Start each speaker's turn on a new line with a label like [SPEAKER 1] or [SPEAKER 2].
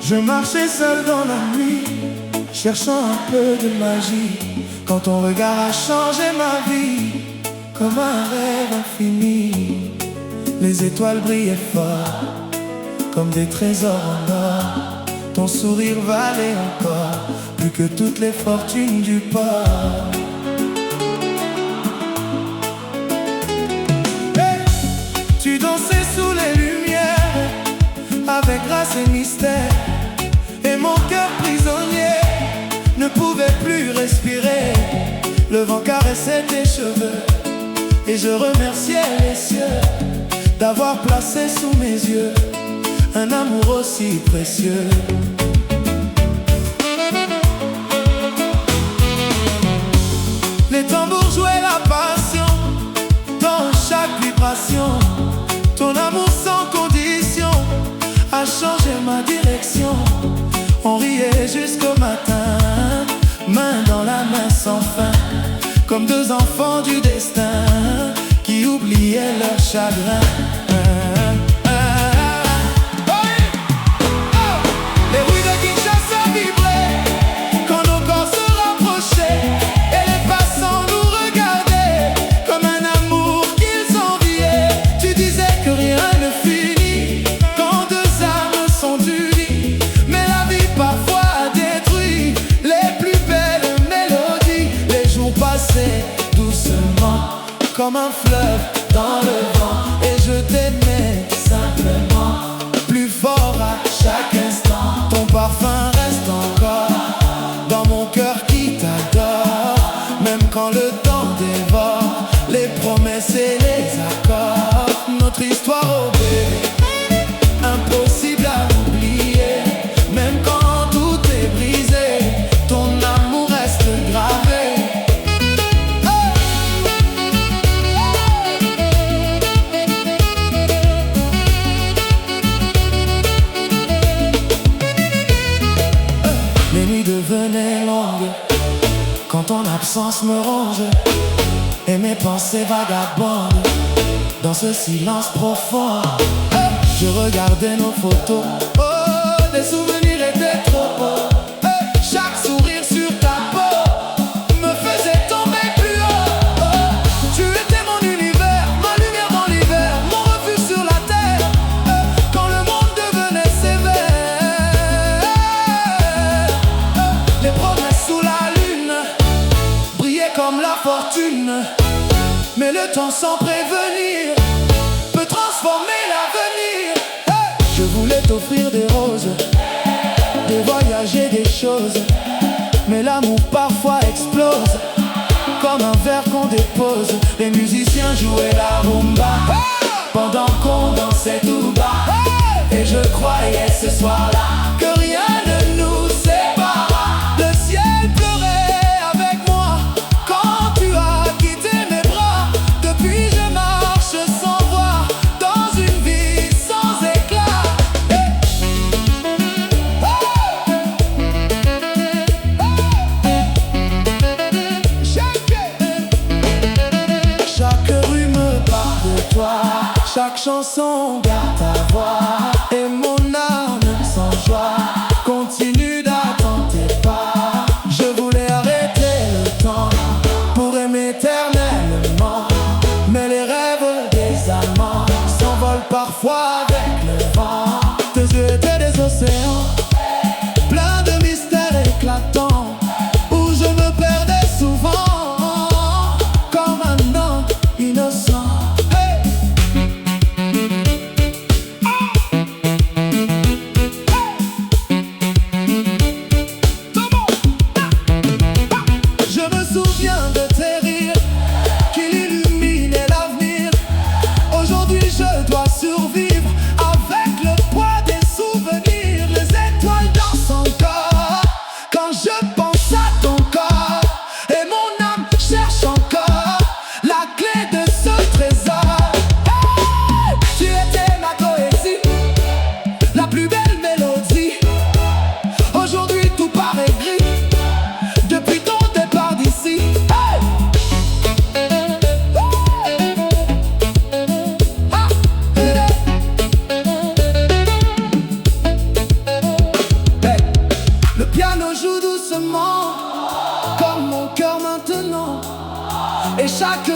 [SPEAKER 1] Je marchais seul dans la nuit, cherchant un peu de magie, quand ton regard a changé ma vie, comme un rêve infini. Les étoiles brillaient fort, comme des trésors en or. Ton sourire valait encore plus que toutes les fortunes du port. Hey! Tu dansais sous les lumières, avec grâce et mystère. Et mon cœur prisonnier ne pouvait plus respirer. Le vent caressait tes cheveux et je remerciais les cieux d'avoir placé sous mes yeux un amour aussi précieux. Les tambours jouaient la passion dans chaque vibration. Ton amour sans condition a changé ma direction. On riait jusqu'au matin, main dans la main sans fin, comme deux enfants du destin qui oubliaient leur chagrin. Les rues de Kinshasa vibraient quand nos corps se rapprochaient, et les passants nous regardaient comme un amour qu'ils enviaient. Tu disais que rien ne finit quand deux âmes sont unies, mais la vie parfois a détruit les plus belles mélodies. Les jours passaient doucement comme un fleuve dans le vent, et je t'aimais simplement, plus fort à chaque instant. Ton parfum reste encore dans mon cœur qui t'adore, même quand le temps dévore les promesses et les accords. Notre histoire au bébé, impossible à oublier, même quand tout est brisé, ton amour reste gravé. Les nuits devenaient longues quand ton absence me ronge, et mes pensées vagabondent dans ce silence profond. Je regardais nos photos, oh, les souvenirs étaient trop beaux. Chaque sourire sur ta peau me faisait tomber plus haut. Tu étais mon univers, ma lumière dans l'hiver, mon refuge sur la terre, quand le monde devenait sévère. Les promesses sous la lune brillaient comme la fortune, mais le temps sans prévenir peut transformer l'avenir. Je voulais t'offrir des roses, des voyages et des choses, mais l'amour parfois explose comme un verre qu'on dépose. Les musiciens jouaient la rumba pendant qu'on dansait tout bas, et je croyais ce soir-là que rien ne nous séparera. Le ciel pleurait avec moi quand tu as quitté mes bras. Depuis je marche sans voix dans une vie sans éclat. Chaque rue me parle de toi, chaque chanson garde ta voix, et mon âme sans joie continue d'attendre tes pas. Je voulais arrêter le temps pour aimer éternellement, mais les rêves des amants s'envolent parfois avec le vent. Tes yeux étaient des océans pleins de mystères éclatants, où je me perdais souvent comme un ange innocent. Hey! chaque